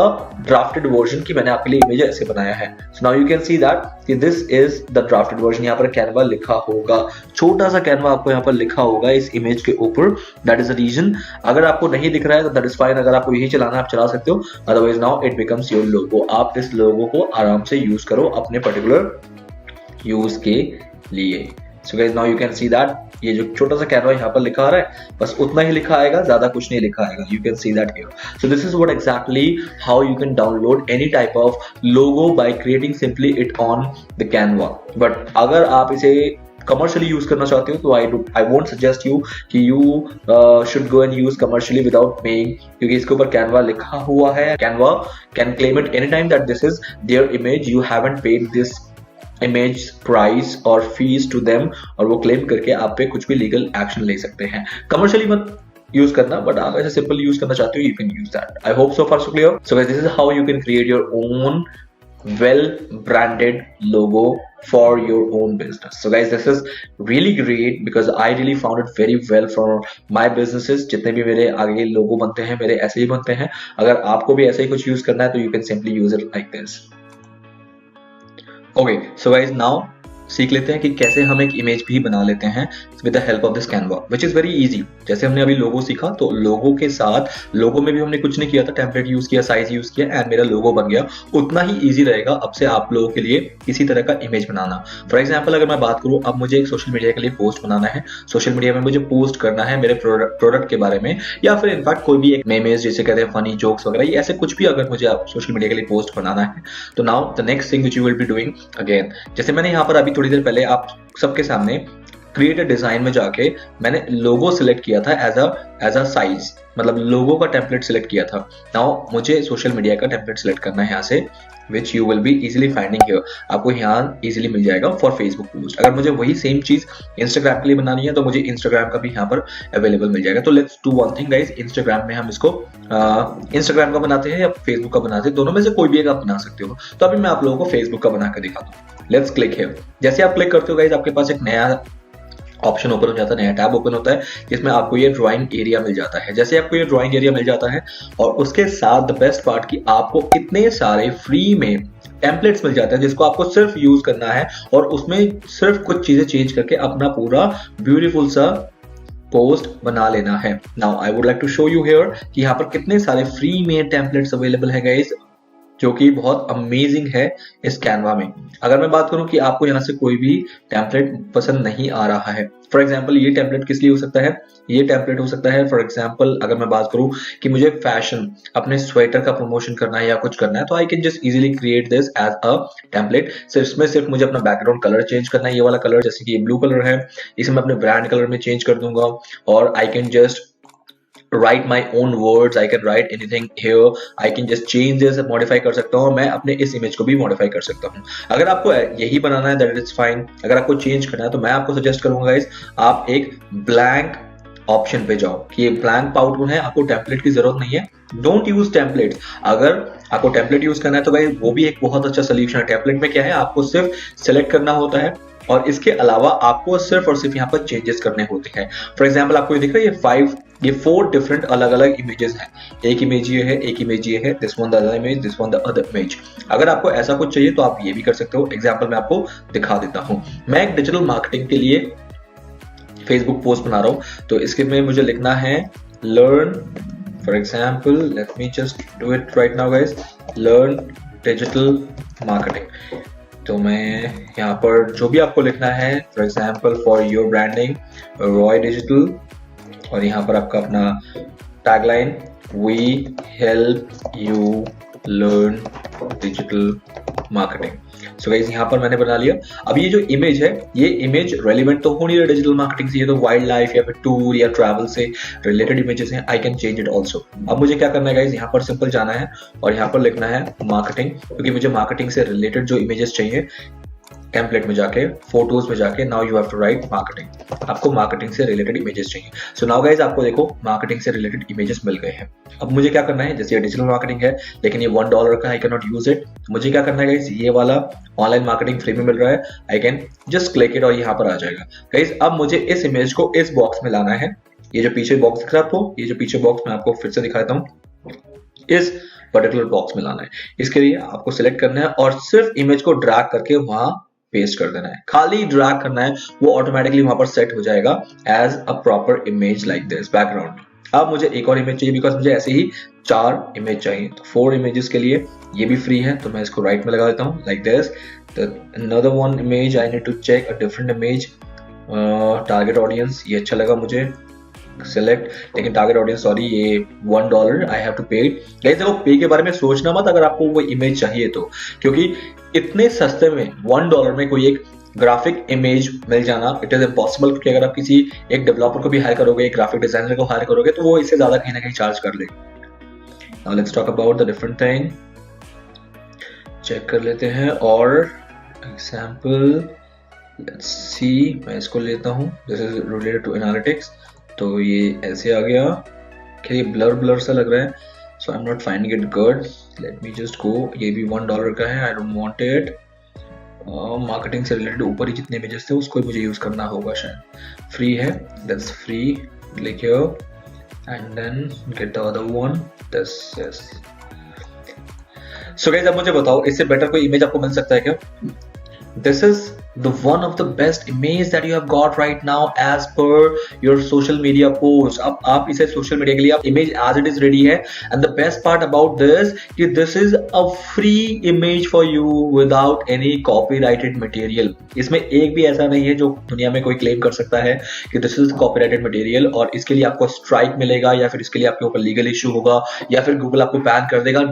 drafted version कि मैंने आपके लिए इमेज ऐसे बनाया है. So now you can see that कि this is the drafted version. यहाँ पर Canva लिखा होगा, छोटा सा Canva आपको यहाँ पर लिखा होगा इस इमेज के ऊपर. That is the reason. अगर आपको नहीं दिख रहा है तो that is fine. अगर आपको यही चलाना है आप चला सकते हो. Otherwise now it becomes your logo. आप इस लोगो को आराम से यूज करो अपने पर्टिकुलर यूज के लिए. So guys now you can see that ये जो छोटा सा कैनवा यहाँ पर लिखा आ रहा है, बस उतना ही लिखा आएगा, ज्यादा कुछ नहीं लिखा आएगा. You can see that here. So this is what exactly how you can download any type of logo by creating simply it on the Canva. But अगर आप इसे कमर्शियली यूज करना चाहते हो तो I won't suggest you कि you should go and use commercially without paying, क्योंकि इसके ऊपर Canva लिखा हुआ है. Canva can claim it anytime that this is their image. You haven't paid this image price और फीस टू देम, और वो क्लेम करके आप पे कुछ भी लीगल एक्शन ले सकते हैं. कमर्शियली मत यूज करना, बट आप ऐसे सिंपल यूज करना चाहते हो, you can use that. I hope so far so clear. So guys, this is how you can create your own well branded logo for your own business. So guys, this is really great because I really found it very well for my businesses. जितने भी मेरे आगे लोगो बनते हैं मेरे ऐसे ही बनते हैं. अगर आपको भी ऐसे ही कुछ यूज करना है तो you can simply use it like this. Okay, so guys, now सीख लेते हैं कि कैसे हम एक इमेज भी बना लेते हैं with the help of this Canva, which is very easy. जैसे हमने अभी लोगो सीखा, तो लोगो के साथ लोगो में भी हमने कुछ नहीं किया था, टेम्पलेट यूज किया, साइज यूज किया एंड मेरा लोगो बन गया. उतना ही इजी रहेगा अब से आप लोगों के लिए इसी तरह का इमेज बनाना. फॉर एग्जाम्पल अगर मैं बात करूं, अब मुझे एक सोशल मीडिया के लिए पोस्ट बनाना है, सोशल मीडिया में मुझे पोस्ट करना है मेरे प्रोडक्ट के बारे में, या फिर इनफैक्ट कोई भी एक मेमेज जैसे कहते हैं फनी जोक्स वगैरह, ये ऐसे कुछ भी अगर मुझे सोशल मीडिया के लिए पोस्ट बनाना है, तो now the next thing which you will be doing again, जैसे मैंने यहाँ पर अभी थोड़ी देर पहले आप सबके सामने क्रिएट अ डिजाइन में जाके मैंने लोगो सिलेक्ट किया था एज अ साइज, मतलब लोगो का टेम्पलेट सिलेक्ट किया था. नाउ मुझे सोशल मीडिया का टेम्पलेट सिलेक्ट करना है यहाँ से, which you will be easily finding here. आपको यहाँ इजीली मिल जाएगा फॉर फेसबुक पोस्ट. अगर मुझे वही सेम चीज इंस्टाग्राम के लिए बनानी है तो मुझे इंस्टाग्राम का भी यहाँ पर अवेलेबल मिल जाएगा. तो let's do one thing guys, Instagram में हम इसको इंस्टाग्राम का बनाते हैं या फेसबुक का बनाते हैं, दोनों में से कोई भी एक आप बना सकते हो. तो अभी मैं आप लोगों को फेसबुक का बना कर दिखाता हूँ. Let's click here. जैसे आप क्लिक करते हो गाइस, आपके पास एक नया ऑप्शन ओपन हो जाता है, नया टैब ओपन होता है जिसमें आपको ये ड्राइंग एरिया मिल जाता है. जैसे आपको ये ड्राइंग एरिया मिल जाता है और उसके साथ द बेस्ट पार्ट कि आपको इतने सारे फ्री में टेम्पलेट्स मिल जाते हैं जिसको आपको सिर्फ यूज करना है और उसमें सिर्फ कुछ चीजें चेंज करके अपना पूरा ब्यूटीफुल सा पोस्ट बना लेना है. Now I would like to show you here कि यहाँ पर कितने सारे फ्री में टेम्पलेट्स अवेलेबल है गाइस, जो कि बहुत अमेजिंग है इस कैनवा में. अगर मैं बात करूं कि आपको यहाँ से कोई भी टेम्पलेट पसंद नहीं आ रहा है, फॉर एग्जाम्पल ये टेम्पलेट किस लिए हो सकता है, ये टेम्पलेट हो सकता है फॉर एग्जाम्पल अगर मैं बात करूं कि मुझे फैशन अपने स्वेटर का प्रमोशन करना है या कुछ करना है, तो I can just easily create this as a template. इसमें सिर्फ मुझे अपना बैकग्राउंड कलर चेंज करना है, ये वाला कलर जैसे कि ये ब्लू कलर है, इसे मैं अपने ब्रांड कलर में चेंज कर दूंगा और आई can just write my own words, I can write anything here, I can just change this, modify कर सकता हूँ, मैं अपने इस इमेज को भी modify कर सकता हूँ. अगर आपको यही बनाना है that is fine. अगर आपको चेंज करना है तो मैं आपको सजेस्ट करूंगा गाइस, आप एक ब्लैंक ऑप्शन पे जाओ कि ये ब्लैंक आउटपुट है, आपको टेम्पलेट की जरूरत नहीं है. Don't use template. अगर आपको टेम्पलेट यूज करना है तो भाई वो भी एक बहुत अच्छा सोल्यूशन है. टेम्पलेट में क्या है, आपको सिर्फ सिलेक्ट करना होता है और इसके अलावा आपको सिर्फ और सिर्फ यहाँ पर चेंजेस करने होते हैं. फॉर एग्जाम्पल आपको ये दिख रहा है ये 4 डिफरेंट अलग अलग इमेजेस हैं. एक इमेज ये है, एक इमेज ये है, this one the other image, this one the other image. अगर आपको ऐसा कुछ चाहिए तो आप ये भी कर सकते हो. एग्जाम्पल मैं आपको दिखा देता हूँ. मैं एक डिजिटल मार्केटिंग के लिए फेसबुक पोस्ट बना रहा हूँ, तो इसके में मुझे लिखना है learn, for example let me just do it right now guys, learn digital marketing. तो मैं यहाँ पर जो भी आपको लिखना है, for example for your branding Roy digital, और यहाँ पर आपका अपना tagline we help you learn digital marketing. So guys यहाँ पर मैंने बना लिया. अब ये जो इमेज है, ये इमेज रेलिवेंट तो हो नहीं रहा डिजिटल मार्केटिंग से, ये तो वाइल्ड लाइफ या फिर टूर या ट्रैवल से रिलेटेड इमेजेस हैं. I can change it also. अब मुझे क्या करना है गाइस, यहाँ पर सिंपल जाना है और यहाँ पर लिखना है मार्केटिंग, क्योंकि मुझे मार्केटिंग से रिलेटेड जो इमेजेस चाहिए टेम्पलेट में जाके, फोटोज में जाके, now you have to write marketing. आपको मार्केटिंग से रिलेटेड इमेजेस चाहिए। सो नाउ गाइज आपको देखो मार्केटिंग से रिलेटेड इमेजेस मिल गए हैं। अब मुझे क्या करना है, जैसे ये डिजिटल मार्केटिंग है लेकिन ये $1 का, I can not use it. मुझे क्या करना है गाइज, ये वाला ऑनलाइन मार्केटिंग फ्री में मिल रहा है, आई कैन जस्ट क्लिक इट और यहाँ पर आ जाएगा। गाइज अब मुझे इस इमेज को इस बॉक्स में लाना है। ये जो पीछे बॉक्स दिख रहा है आपको, ये जो पीछे बॉक्स मैं आपको फिर से दिखा देता हूँ, इस पर्टिकुलर बॉक्स में लाना है। इसके लिए आपको सिलेक्ट करना है और सिर्फ इमेज को ड्रैग करके वहां पेस्ट कर देना है, खाली ड्रैग करना है, वो ऑटोमेटिकली वहां पर सेट हो जाएगा as a proper image like this background. अब मुझे एक और इमेज चाहिए बिकॉज मुझे ऐसे ही 4 इमेज चाहिए, तो 4 इमेजेस के लिए ये भी फ्री है, तो मैं इसको राइट में लगा देता हूँ like this. another one image I need to check a different image, target audience, ये अच्छा लगा मुझे, सेलेक्ट, लेकिन टारगेट ऑडियंस सॉरी ये $1 आई हैव टू पे। गाइस देखो पे के बारे में सोचना मत अगर आपको वो इमेज चाहिए तो, क्योंकि इतने सस्ते में $1 में कोई एक ग्राफिक इमेज मिल जाना इट इज इम्पॉसिबल, क्योंकि अगर आप किसी एक डेवलपर को भी हायर करोगे, एक ग्राफिक डिजाइनर को हायर करोगे तो वो इससे ज्यादा कहीं ना कहीं चार्ज कर लेगा। Now let's talk about the different thing, check कर लेते हैं और एग्जांपल लेट्स सी, मैं इसको लेता हूं, this is related to analytics, तो ये ऐसे आ गया, क्या ये ब्लर सा लग रहा है, so I am not finding it good, let me just go, ये भी $1 का है, I don't want it. Marketing से रिलेटेड ऊपर ही जितने इमेजेस थे उसको मुझे यूज करना होगा, शायद फ्री है, that's free, click here and then get the other one, this is. So guys अब मुझे बताओ इससे बेटर कोई इमेज आपको मिल सकता है क्या? This is the one of the best image that you have got right now as per your social media post. अब आप इसे social media के लिए आप image as it is ready है, and the best part about this कि this is a free image for you without any copyrighted material. इसमें एक भी ऐसा नहीं है जो दुनिया में कोई claim कर सकता है कि this is copyrighted material और इसके लिए आपको strike मिलेगा या फिर इसके लिए आपके ऊपर legal issue होगा या फिर Google आपको ban कर देगा।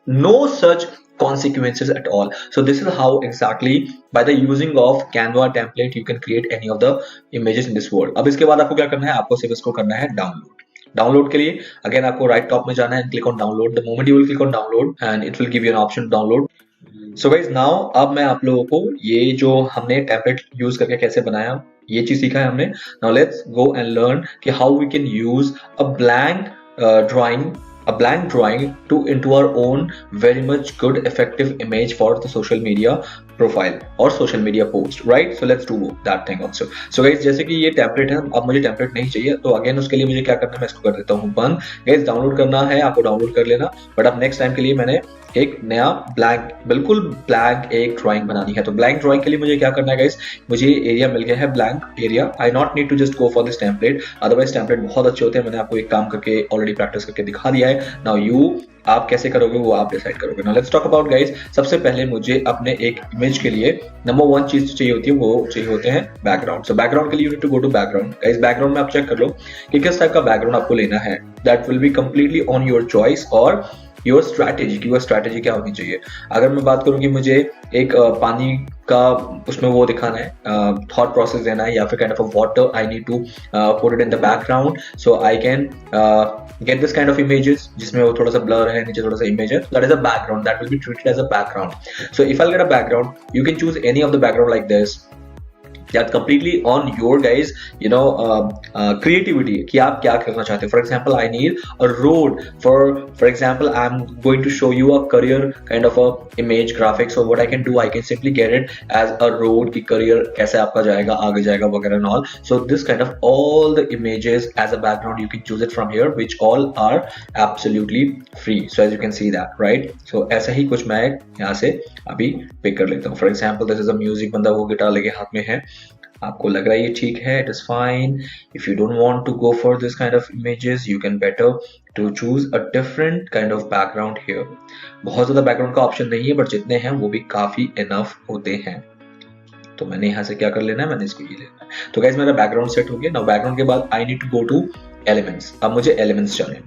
No such consequences at all. So this is how exactly by the using of Canva template you can create any of the images in this world. अब इसके बाद आपको क्या करना है, आपको सिर्फ इसको करना है डाउनलोड के लिए अगेन आपको राइट टॉप में जाना है, click on download. The moment you will click on download and it will give you an option download. So guys now अब मैं आप लोगों को ये जो हमने टेम्पलेट यूज करके कैसे बनाया ये चीज सीखा है हमने। Now let's go and learn कि how we can use a blank drawing to into our own very much good effective image for the social media profile और social media post, right? So let's do that thing also. So guys जैसे कि ये template है, अब मुझे template नहीं चाहिए तो अगेन उसके लिए मुझे क्या करना है, मैं इसको कर देता हूँ बंद। गाइस डाउनलोड करना है आपको डाउनलोड कर लेना, बट अब नेक्स्ट टाइम के लिए मैंने एक नया बिल्कुल ब्लैंक एक ड्राइंग बनानी है। तो ब्लैंक ड्राइंग के लिए मुझे क्या करना है गाइस, मुझे एरिया मिल गया है blank area. I not need to just go for this template, otherwise template बहुत अच्छे होते हैं, मैंने आपको एक काम करके ऑलरेडी प्रैक्टिस करके दिखा दिया है। नाउ आप कैसे करोगे वो आप डिसाइड करोगे। Now let's talk about guys, सबसे पहले मुझे अपने एक इमेज के लिए नंबर 1 चीज चाहिए होती है, वो चाहिए होते हैं बैकग्राउंड। सो बैकग्राउंड के लिए you need to go to background. Guys background में आप चेक कर लो कि किस टाइप का बैकग्राउंड आपको लेना है, that will be completely on your choice और योर स्ट्रैटेजी क्या होनी चाहिए। अगर मैं बात करूं कि मुझे एक पानी का उसमें वो दिखाना है, थॉट प्रोसेस देना है या फिर kind of a water, I need to put it in the background, so I can get this kind of images जिसमें वो थोड़ा सा blur है, नीचे थोड़ा सा image है, that is a background, that will be treated as a background. So if I'll get a background, you can choose any of the background like this. That's completely on your guys creativity कि आप क्या करना चाहते हो। For example, I need a road. For example, I'm going to show you a career kind of a image graphic. So what I can do, I can simply get it as a road कि career कैसे आपका जाएगा, आगे जाएगा वगैरह and all. So this kind of all the images as a background you can choose it from here, which all are absolutely free. So as you can see that, right? So ऐसा ही कुछ मैं यहाँ से अभी pick कर लेता हूँ। For example, this is a music, बंदा वो गिटार लेके हाथ में है, आपको लग रहा है ये ठीक है, it is fine. If you don't want to go for this kind of images, you can better to choose a different kind of background here. बहुत ज़्यादा बैकग्राउंड का ऑप्शन नहीं है, बट जितने हैं वो भी काफी इनफ होते हैं। तो मैंने यहाँ से क्या कर लेना है, मैंने इसको ये लेना है। तो गाइस मेरा बैकग्राउंड सेट हो गया। नाउ बैकग्राउंड के बाद I need to go to elements. अब मुझे एलिमेंट्स चाहिए।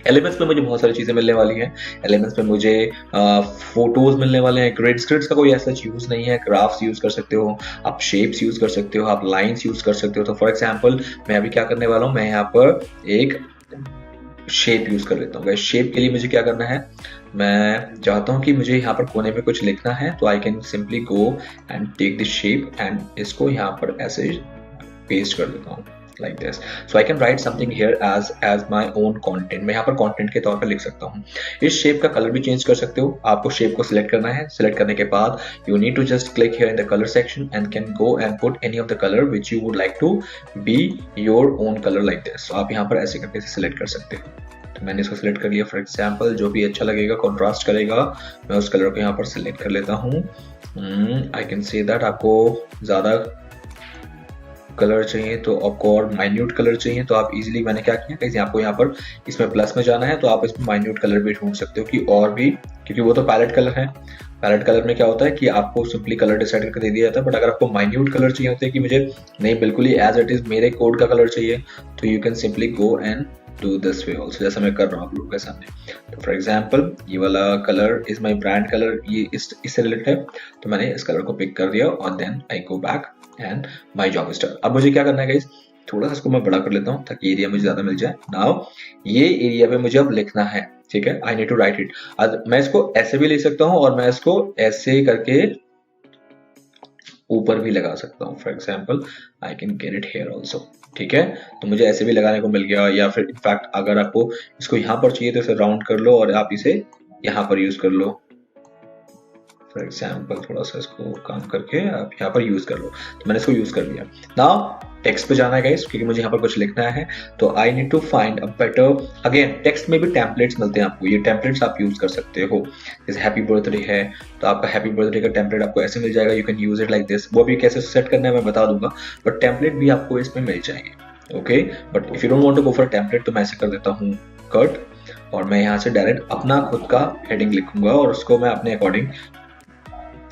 एलिमेंट्स में मुझे बहुत सारी चीजें मिलने वाली हैं। एलिमेंट्स में मुझे फोटोज मिलने वाले हैं, ग्रिड्स का कोई ऐसा यूज नहीं है। ग्राफ्स यूज कर सकते हो आप, शेप्स यूज कर सकते हो आप, लाइंस यूज कर सकते हो। तो फॉर एग्जांपल मैं अभी क्या करने वाला हूँ, मैं यहाँ पर एक शेप यूज कर लेता हूँ। शेप के लिए मुझे क्या करना है, मैं चाहता हूँ कि मुझे यहाँ पर कोने पे कुछ लिखना है, तो I can simply go and take this shape and इसको यहाँ पर ऐसे पेस्ट कर देता हूँ like this. So I can write something here as my own content. मैं यहाँ पर content के तौर पर लिख सकता हूँ. इस shape का color भी change कर सकते हो. आपको shape को select करना है. Select करने के बाद you need to just click here in the color section and can go and put any of the color which you would like to be your own color like this. So आप यहाँ पर ऐसे करके select कर सकते हो. तो मैंने इसको सिलेक्ट कर लिया. फॉर एग्जाम्पल जो भी अच्छा लगेगा, कॉन्ट्रास्ट करेगा, मैं उस कलर को यहाँ पर सिलेक्ट कर लेता हूँ. आई कैन से दैट आपको ज़्यादा कलर चाहिए तो आपको और माइन्यूट कलर चाहिए तो आप इजीली, मैंने क्या किया कहीं आपको यहाँ पर इसमें प्लस में जाना है तो आप इसमें माइन्यूट कलर भी ढूंढ सकते हो कि और भी, क्योंकि वो तो पैलेट कलर है. पैलेट कलर में क्या होता है कि आपको सिंपली कलर डिसाइड करके दे दिया जाता है. बट अगर आपको माइन्यूट कलर चाहिए होते हैं कि मुझे नहीं बिल्कुल ही एज इट इज मेरे कोड का कलर चाहिए, तो you can simply go and do this way also, जैसा मैं कर रहा हूँ आप लोगों के सामने. तो फॉर एग्जाम्पल ये वाला colour is my brand colour, ये इससे रिलेटेड है, तो मैंने इस कलर को पिक कर दिया और then I go back and my job start. अब मुझे क्या करना है गाइस, थोड़ा सा इसको मैं बड़ा कर लेता हूँ ताकि एरिया मुझे ज्यादा मिल जाए. नाउ ये एरिया पे मुझे अब लिखना है, ठीक है. I need to write it. मैं इसको ऐसे भी लिख सकता हूँ और मैं इसको ऐसे करके ऊपर भी लगा सकता हूँ. For example I can get it here also, ठीक है. तो मुझे ऐसे भी लगाने को मिल गया, या फिर इनफैक्ट अगर आपको इसको यहाँ पर चाहिए तो इसे राउंड कर लो और आप इसे यहाँ पर यूज कर लो. फॉर एग्जाम्पल थोड़ा सा इसको काम करके आप यहाँ पर यूज कर लो. तो मैंने इसको यूज कर लिया. नाउ टेक्स्ट पे जाना है गाइस, क्योंकि मुझे यहाँ पर कुछ लिखना है. तो I need to find a better, again text में भी टेम्पलेट्स मिलते हैं आपको. ये टेम्पलेट्स आप यूज कर सकते हो. जैसे हैप्पी बर्थडे है तो आपका हैप्पी बर्थडे का टेम्पलेट आपको ऐसे मिल जाएगा. You can use it like this. वो भी कैसे सेट करना है मैं बता दूंगा, बट टेम्पलेट भी आपको इसमें मिल जाएंगे. Okay, but if you don't want to go for template तो मैं ऐसे कर देता हूँ कट, और मैं यहाँ से डायरेक्ट अपना खुद का हेडिंग लिखूंगा और उसको मैं अपने अकॉर्डिंग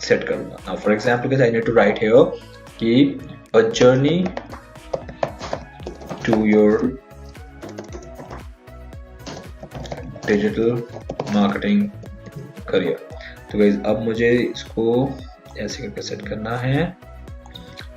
सेट करूंगा. Now for example I need to write here कि a journey to your digital marketing career. तो गाइस अब मुझे इसको ऐसे करके सेट करना है.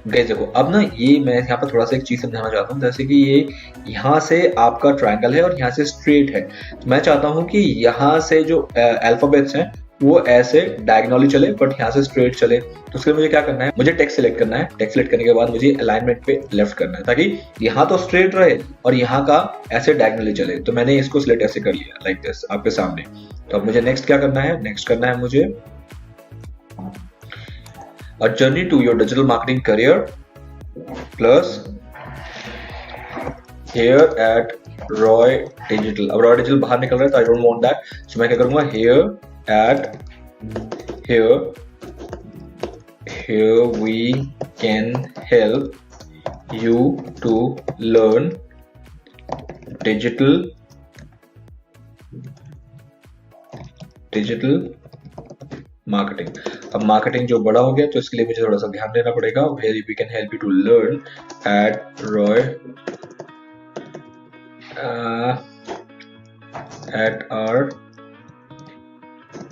गाइस देखो अब ना ये मैं यहाँ पर थोड़ा सा एक चीज समझाना चाहता हूँ. जैसे कि ये यहाँ से आपका ट्रायंगल है और यहाँ से स्ट्रेट है, तो मैं चाहता हूँ कि यहाँ से जो अल्फाबेट्स हैं वो ऐसे डायगोनली चले बट यहाँ से स्ट्रेट चले. तो उसके लिए मुझे क्या करना है, मुझे टेक्स्ट सिलेक्ट करना है. टेक्स्ट सिलेक्ट करने के बाद मुझे अलाइनमेंट पे लेफ्ट करना है ताकि यहाँ तो स्ट्रेट रहे और यहाँ का ऐसे डायगोनली चले. तो मैंने इसको सिलेक्ट ऐसे कर लिया लाइक दिस आपके सामने. तो अब मुझे नेक्स्ट क्या करना है, नेक्स्ट करना है मुझे a journey to your digital marketing career plus here at Roy digital. अब रॉय डिजिटल बाहर निकल रहा है तो I don't want that. So मैं क्या करूंगा, here at here we can help you to learn digital marketing. अब मार्केटिंग जो बड़ा हो गया तो इसके लिए मुझे थोड़ा सा ध्यान देना पड़ेगा. Where we can help you to learn at Roy at our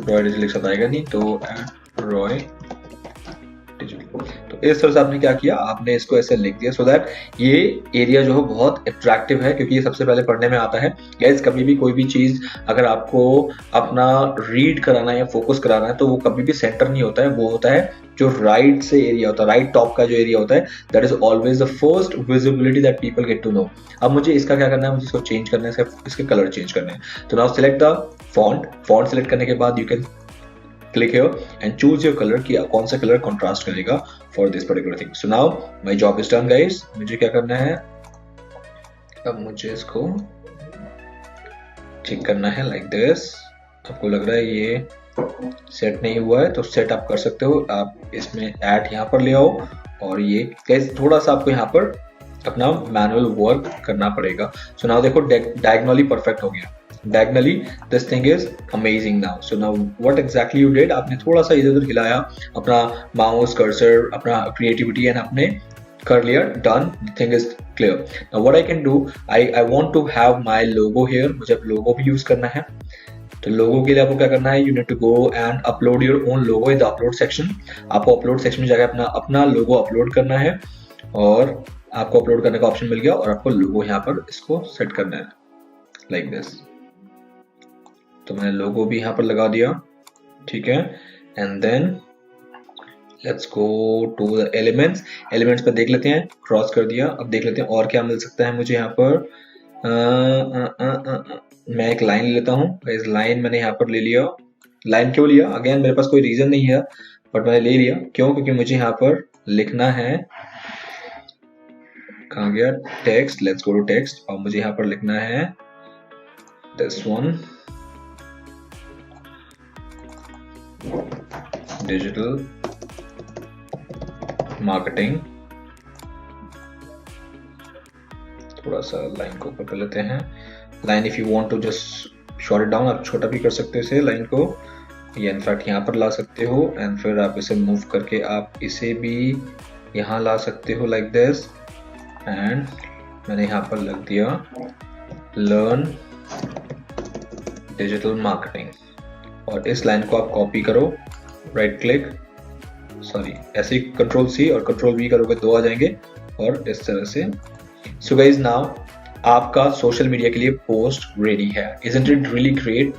Roy digital एक साथ आएगा नहीं, तो रॉय डिजिटल. तो इस तरह से आपने क्या किया, आपने इसको ऐसे लिख दिया सो दैट ये एरिया जो है बहुत अट्रैक्टिव है, क्योंकि ये सबसे पहले पढ़ने में आता है. गाइस कभी भी कोई भी चीज अगर आपको अपना रीड कराना है या फोकस कराना है तो वो कभी भी सेंटर नहीं होता है, वो होता है जो राइट से एरिया होता है, राइट टॉप का जो एरिया होता है, that is always the first visibility that people get to know. अब मुझे इसका क्या करना है, मुझे इसको चेंज करना है, इसके कलर चेंज करने हैं. तो now select the font select करने के बाद you can click here and choose your colour कि कौन सा कलर कॉन्ट्रास्ट करेगा for this particular thing. So now my job is done guys. मुझे क्या करना है, अब मुझे इसको ठीक करना है लाइक दिस. आपको लग रहा है ये सेट नहीं हुआ है तो सेट आप कर सकते हो. आप इसमें ऐड यहाँ पर ले आओ और ये गाइस थोड़ा सा आपको यहाँ पर अपना मैनुअल वर्क करना पड़ेगा. सो नाउ देखो डायगोनली परफेक्ट हो गया. Diagonally, this thing is amazing now. So now what exactly you did? आपने थोड़ा सा इधर उधर हिलाया अपना माउस कर्सर, अपना क्रिएटिविटी एंड आपने कर लिया. Done. The thing is clear. Now what I can do? I want to have my logo here. मुझे अब लोगो भी यूज करना है. तो लोगो के लिए आपको क्या करना है, you need to go and upload your own logo in the upload section. आपको अपलोड सेक्शन में जाकर अपना लोगो अपलोड करना है और आपको अपलोड करने का ऑप्शन मिल गया और आपको लोगो यहाँ पर इसको सेट करना है लाइक दिस. तो मैंने लोगो भी यहाँ पर लगा दिया, ठीक है. And then let's go to the elements पर देख लेते हैं, क्रॉस कर दिया। अब देख लेते हैं और क्या मिल सकता है मुझे यहाँ पर। मैं एक लाइन ले लेता हूँ। इस लाइन मैंने यहाँ पर ले लिया। लाइन क्यों लिया? अगेन मेरे पास कोई रीजन नहीं है, बट मैंने ले लिया। क्यों? क्योंकि मुझे यहाँ पर लिखना है, कहाँ गया text, let's go to text. और मुझे यहाँ पर लिखना है दिस वन, डिजिटल मार्केटिंग। थोड़ा सा लाइन को ऊपर कर लेते हैं। Line if you want to just short it down, आप छोटा भी कर सकते हो इसे लाइन को, या इनफैक्ट यहाँ पर ला सकते हो। एंड फिर आप इसे मूव करके आप इसे भी यहाँ ला सकते हो लाइक दिस। एंड मैंने यहाँ पर लग दिया लर्न डिजिटल मार्केटिंग। और इस लाइन को आप कॉपी करो, राइट क्लिक, सॉरी ऐसे कंट्रोल सी और कंट्रोल वी करोगे, 2 आ जाएंगे। और इस तरह से सो गाइज नाउ आपका सोशल मीडिया के लिए पोस्ट रेडी है। Isn't it really great?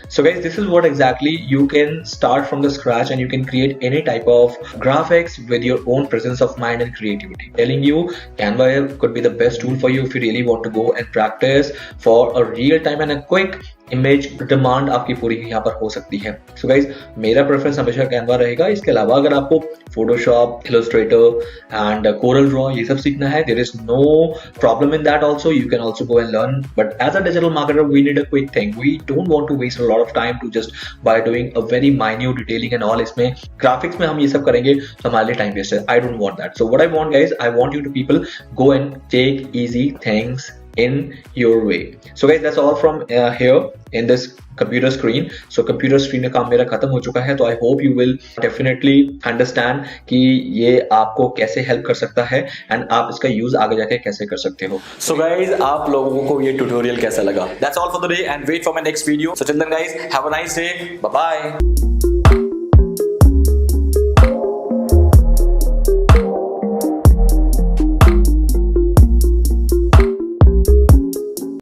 So guys, this is what exactly you can start from the scratch and you can create any type of graphics with your own presence of mind and creativity. Telling you, Canva could be the best tool for you if you really want to go and practice for a real time and a quick image demand आपकी पूरी यहाँ पर हो सकती है। So guys मेरा preference हमेशा Canva रहेगा। इसके अलावा अगर आपको Photoshop, Illustrator and Corel Draw ये सब सीखना है, there is no problem in that also, you can also go and learn. But as a digital marketer we need a quick thing, we don't want to waste a lot of time to just by doing a very minute detailing and all. इसमें graphics में हम ये सब करेंगे तो हमारे लिए time waste है। I don't want that. So what I want guys, I want you to people go and take easy things in your way. So guys, that's all from here in this computer screen. So computer screen का काम मेरा खत्म हो चुका है, तो I hope you will definitely understand कि ये आपको कैसे हेल्प कर सकता है एंड आप इसका यूज आगे जाके कैसे कर सकते हो। So guys, आप लोगों को ये ट्यूटोरियल कैसा लगा? That's all for the day and wait for my next video. So till then guys, have a nice day. Bye bye.